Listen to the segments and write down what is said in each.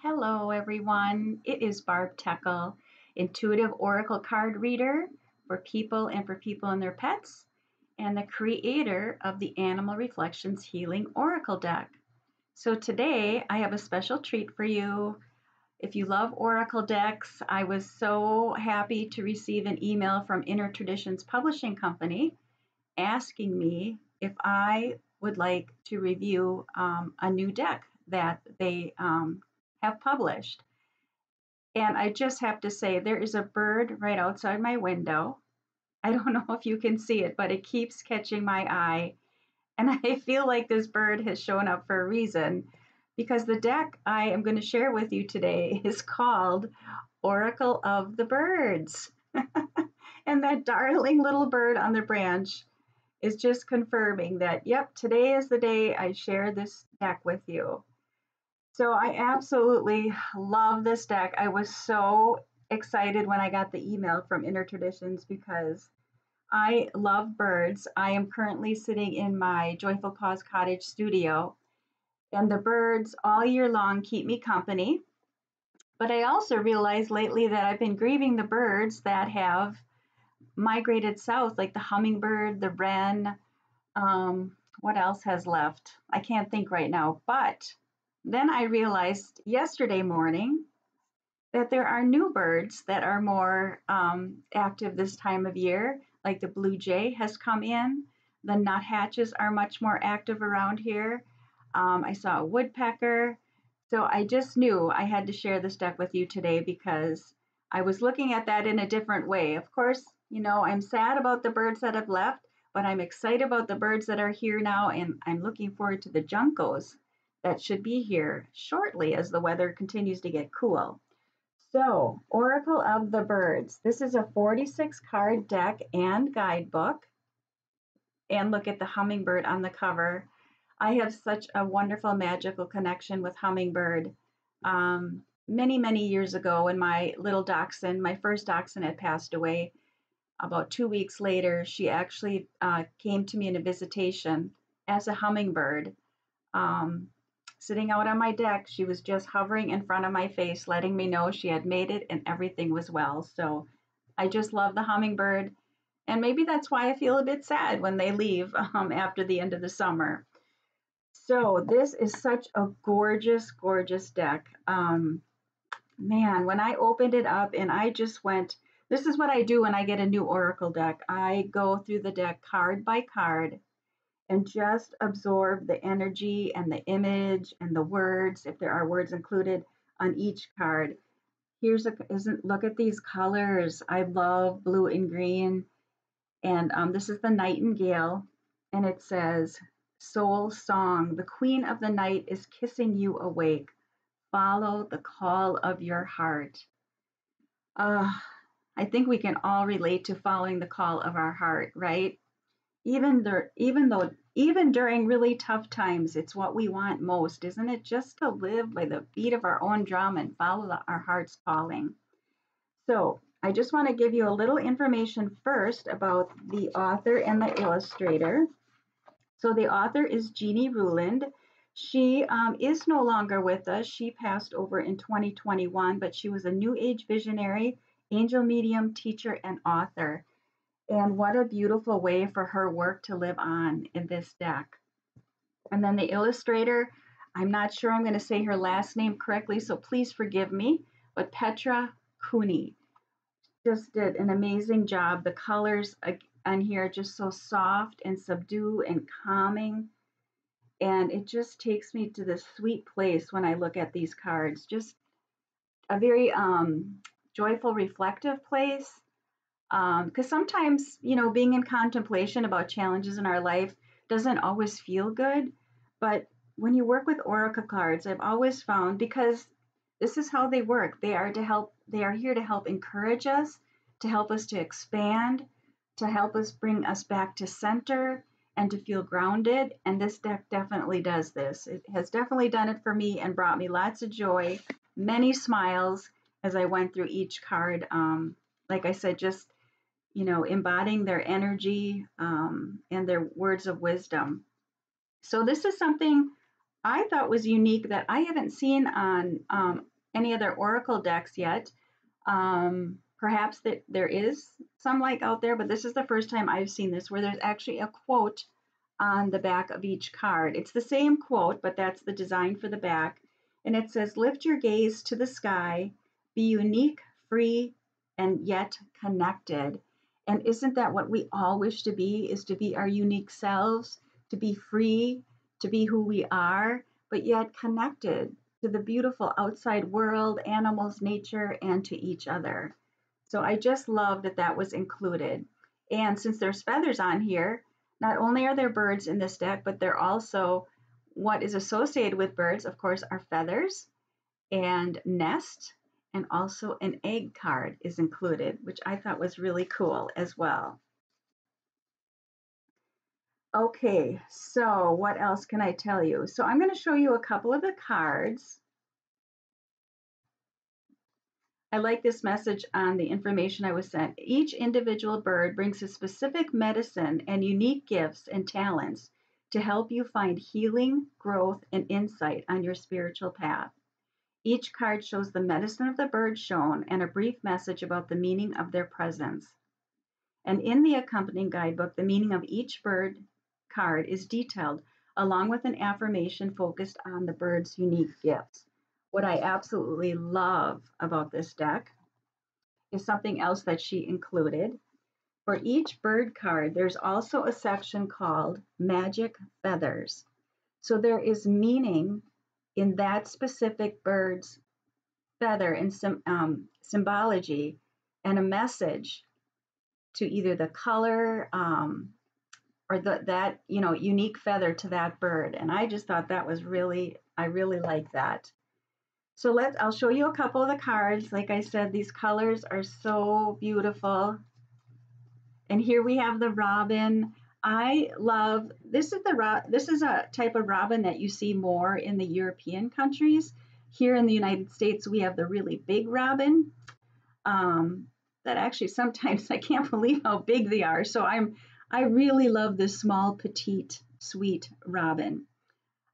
Hello, everyone. It is Barb Teckle, intuitive oracle card reader for people and for people and their pets, and the creator of the Animal Reflections Healing Oracle deck. So today I have a special treat for you. If you love oracle decks, I was so happy to receive an email from Inner Traditions Publishing Company asking me if I would like to review a new deck that they have published. And I just have to say, there is a bird right outside my window. I don't know if you can see it, but it keeps catching my eye. And I feel like this bird has shown up for a reason because the deck I am going to share with you today is called Oracle of the Birds. And that darling little bird on the branch is just confirming that, yep, today is the day I share this deck with you. So I absolutely love this deck. I was so excited when I got the email from Inner Traditions because I love birds. I am currently sitting in my Joyful Paws Cottage studio, and the birds all year long keep me company. But I also realized lately that I've been grieving the birds that have migrated south, like the hummingbird, the wren. What else has left? I can't think right now, but then I realized yesterday morning that there are new birds that are more active this time of year, like the blue jay has come in. The nuthatches are much more active around here. I saw a woodpecker. So I just knew I had to share this deck with you today because I was looking at that in a different way. Of course, I'm sad about the birds that have left, but I'm excited about the birds that are here now, and I'm looking forward to the juncos that should be here shortly as the weather continues to get cool. So, Oracle of the Birds. This is a 46 card deck and guidebook. And look at the hummingbird on the cover. I have such a wonderful, magical connection with hummingbird. Many, many years ago, when my little dachshund, my first dachshund, had passed away, about 2 weeks later, she actually came to me in a visitation as a hummingbird. Sitting out on my deck, she was just hovering in front of my face, letting me know she had made it and everything was well. So I just love the hummingbird. And maybe that's why I feel a bit sad when they leave after the end of the summer. So this is such a gorgeous, gorgeous deck. Man, when I opened it up and I just went, this is what I do when I get a new Oracle deck. I go through the deck card by card and just absorb the energy and the image and the words, if there are words included on each card. Look at these colors. I love blue and green. And this is the Nightingale, and it says, Soul Song, the Queen of the Night is kissing you awake. Follow the call of your heart. I think we can all relate to following the call of our heart, right? Even during really tough times, it's what we want most, isn't it? Just to live by the beat of our own drum and follow our heart's calling. So I just want to give you a little information first about the author and the illustrator. So the author is Jeannie Ruland. She is no longer with us. She passed over in 2021, but she was a New Age visionary, angel medium, teacher, and author. And what a beautiful way for her work to live on in this deck. And then the illustrator, I'm not sure I'm going to say her last name correctly, so please forgive me, but Petra Cooney just did an amazing job. The colors on here are just so soft and subdued and calming. And it just takes me to this sweet place when I look at these cards. Just a very joyful, reflective place. Because sometimes, being in contemplation about challenges in our life doesn't always feel good. But when you work with oracle cards, I've always found, because this is how they work, they are here to help encourage us, to help us to expand, to help us bring us back to center and to feel grounded. And this deck definitely does this. It has definitely done it for me and brought me lots of joy, many smiles as I went through each card. Like I said, just embodying their energy and their words of wisdom. So this is something I thought was unique that I haven't seen on any other oracle decks yet. Perhaps that there is some like out there, but this is the first time I've seen this where there's actually a quote on the back of each card. It's the same quote, but that's the design for the back. And it says, lift your gaze to the sky, be unique, free, and yet connected. And isn't that what we all wish to be, is to be our unique selves, to be free, to be who we are, but yet connected to the beautiful outside world, animals, nature, and to each other. So I just love that that was included. And since there's feathers on here, not only are there birds in this deck, but they're also what is associated with birds, of course, are feathers and nest, and also an egg card is included, which I thought was really cool as well. Okay, so what else can I tell you? So I'm going to show you a couple of the cards. I like this message on the information I was sent. Each individual bird brings a specific medicine and unique gifts and talents to help you find healing, growth, and insight on your spiritual path. Each card shows the medicine of the bird shown and a brief message about the meaning of their presence. And in the accompanying guidebook, the meaning of each bird card is detailed, along with an affirmation focused on the bird's unique gifts. What I absolutely love about this deck is something else that she included. For each bird card, there's also a section called Magic Feathers. So there is meaning in that specific bird's feather and symbology and a message to either the color or that unique feather to that bird. And I just thought that was I really like that. So I'll show you a couple of the cards. Like I said, these colors are so beautiful. And here we have the robin. I love this is a type of robin that you see more in the European countries. Here in the United States, we have the really big robin. That actually sometimes I can't believe how big they are. So I really love this small, petite, sweet robin.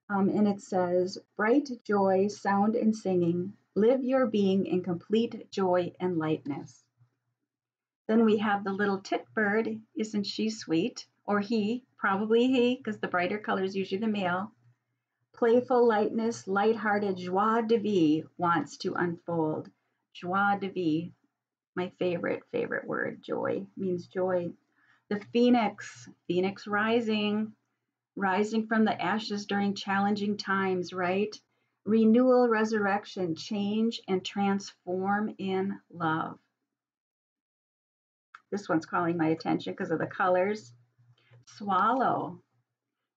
And it says, bright joy, sound and singing, live your being in complete joy and lightness. Then we have the little tit bird. Isn't she sweet? Or he, probably he, because the brighter color is usually the male. Playful lightness, lighthearted joie de vivre wants to unfold. Joie de vivre, my favorite word. Joy means joy. The phoenix rising from the ashes during challenging times, right? Renewal, resurrection, change, and transform in love. This one's calling my attention because of the colors. Swallow.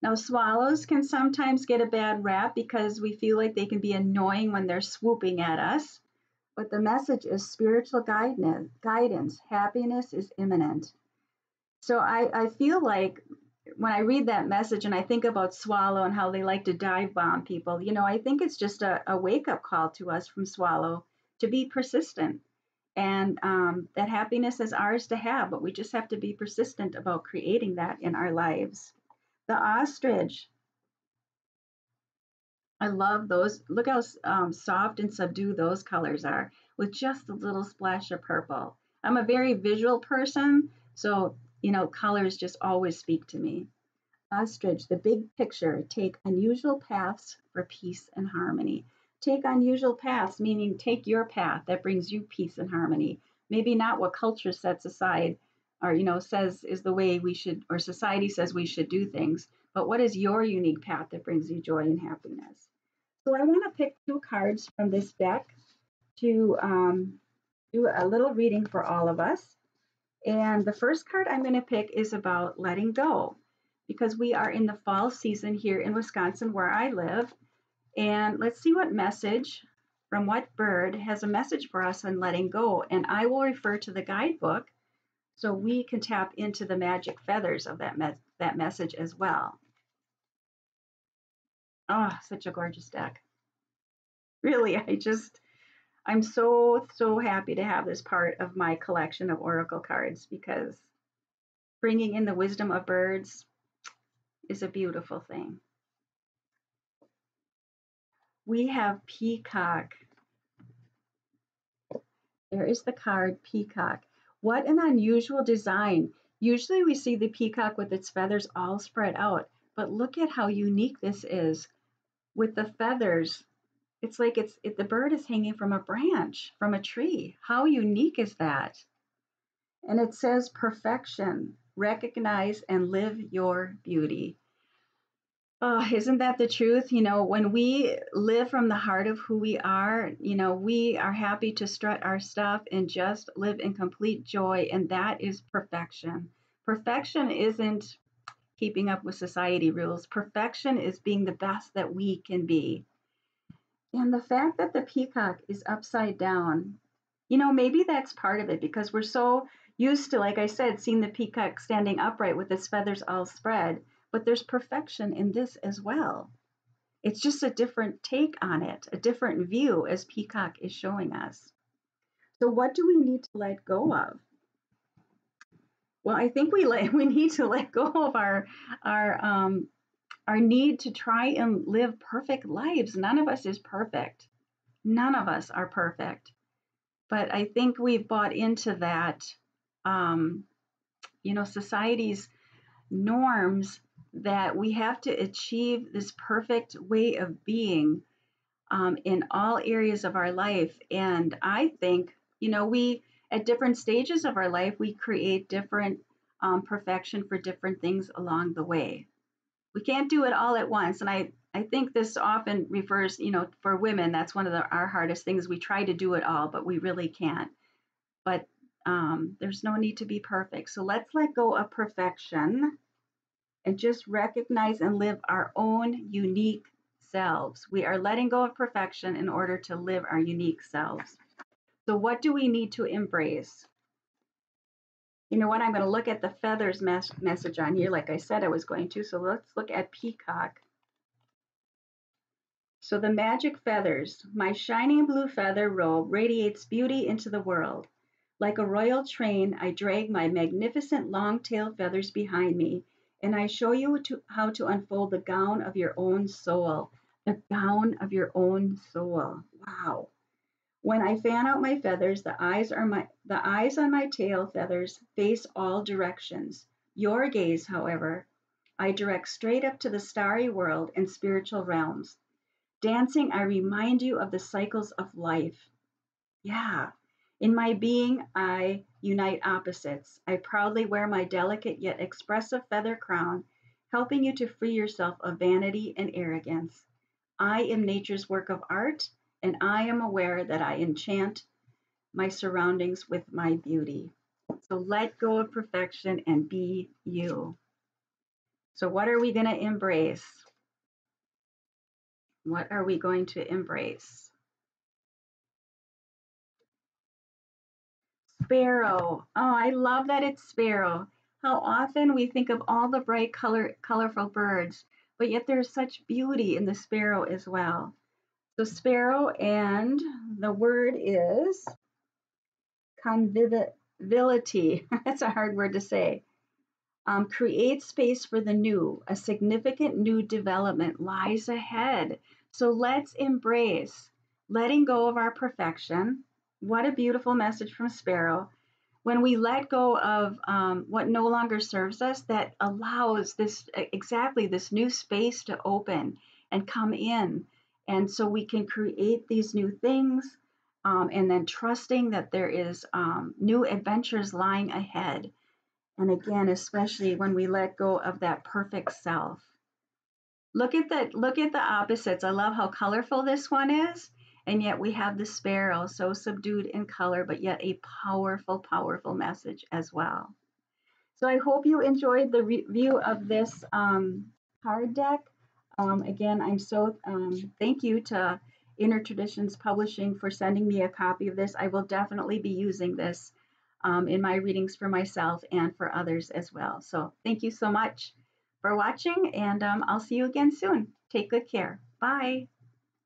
Now, swallows can sometimes get a bad rap because we feel like they can be annoying when they're swooping at us. But the message is spiritual guidance. Happiness is imminent. So I feel like when I read that message and I think about Swallow and how they like to dive bomb people, I think it's just a wake-up call to us from Swallow to be persistent. And that happiness is ours to have, but we just have to be persistent about creating that in our lives. The ostrich. I love those. Look how soft and subdued those colors are with just a little splash of purple. I'm a very visual person, so, colors just always speak to me. Ostrich, the big picture, take unusual paths for peace and harmony. Take unusual paths, meaning take your path that brings you peace and harmony. Maybe not what culture sets aside or, says is the way we should, or society says we should do things, but what is your unique path that brings you joy and happiness? So I want to pick two cards from this deck to do a little reading for all of us. And the first card I'm going to pick is about letting go, because we are in the fall season here in Wisconsin where I live. And let's see what message from what bird has a message for us on letting go. And I will refer to the guidebook so we can tap into the magic feathers of that message as well. Oh, such a gorgeous deck. Really, I'm so, so happy to have this part of my collection of oracle cards because bringing in the wisdom of birds is a beautiful thing. We have peacock. There is the card Peacock. What an unusual design. Usually we see the peacock with its feathers all spread out, but look at how unique this is with the feathers. It's like the bird is hanging from a branch, from a tree. How unique is that? And it says perfection. Recognize and live your beauty. Oh, isn't that the truth? When we live from the heart of who we are, we are happy to strut our stuff and just live in complete joy. And that is perfection. Perfection isn't keeping up with society rules. Perfection is being the best that we can be. And the fact that the peacock is upside down, maybe that's part of it because we're so used to, like I said, seeing the peacock standing upright with its feathers all spread. But there's perfection in this as well. It's just a different take on it, a different view as Peacock is showing us. So, what do we need to let go of? Well, I think we need to let go of our need to try and live perfect lives. None of us is perfect. None of us are perfect. But I think we've bought into that, society's norms that we have to achieve this perfect way of being in all areas of our life. And I think, we, at different stages of our life, we create different perfection for different things along the way. We can't do it all at once. And I think this often refers, for women, that's one of our hardest things. We try to do it all, but we really can't. But there's no need to be perfect. So let's let go of perfection and just recognize and live our own unique selves. We are letting go of perfection in order to live our unique selves. So, what do we need to embrace? You know what? I'm going to look at the feathers message on here, like I said I was going to. So, let's look at peacock. So, the magic feathers. My shining blue feather robe radiates beauty into the world. Like a royal train, I drag my magnificent long tail feathers behind me, and I show you how to unfold the gown of your own soul. The gown of your own soul. Wow. When I fan out my feathers, the eyes on my tail feathers face all directions. Your gaze, however, I direct straight up to the starry world and spiritual realms. Dancing, I remind you of the cycles of life. Yeah. In my being, I unite opposites. I proudly wear my delicate yet expressive feather crown, helping you to free yourself of vanity and arrogance. I am nature's work of art, and I am aware that I enchant my surroundings with my beauty. So let go of perfection and be you. So, what are we going to embrace? What are we going to embrace? Sparrow. Oh, I love that it's sparrow. How often we think of all the bright colorful birds, but yet there's such beauty in the sparrow as well. So sparrow, and the word is conviviality. That's a hard word to say. Create space for the new. A significant new development lies ahead. So let's embrace letting go of our perfection. What a beautiful message from Sparrow. When we let go of what no longer serves us, that allows this new space to open and come in. And so we can create these new things, and then trusting that there is new adventures lying ahead. And again, especially when we let go of that perfect self. Look at the opposites. I love how colorful this one is, and yet we have the sparrow, so subdued in color, but yet a powerful, powerful message as well. So I hope you enjoyed the review of this card deck. Again, thank you to Inner Traditions Publishing for sending me a copy of this. I will definitely be using this in my readings for myself and for others as well. So thank you so much for watching, and I'll see you again soon. Take good care. Bye.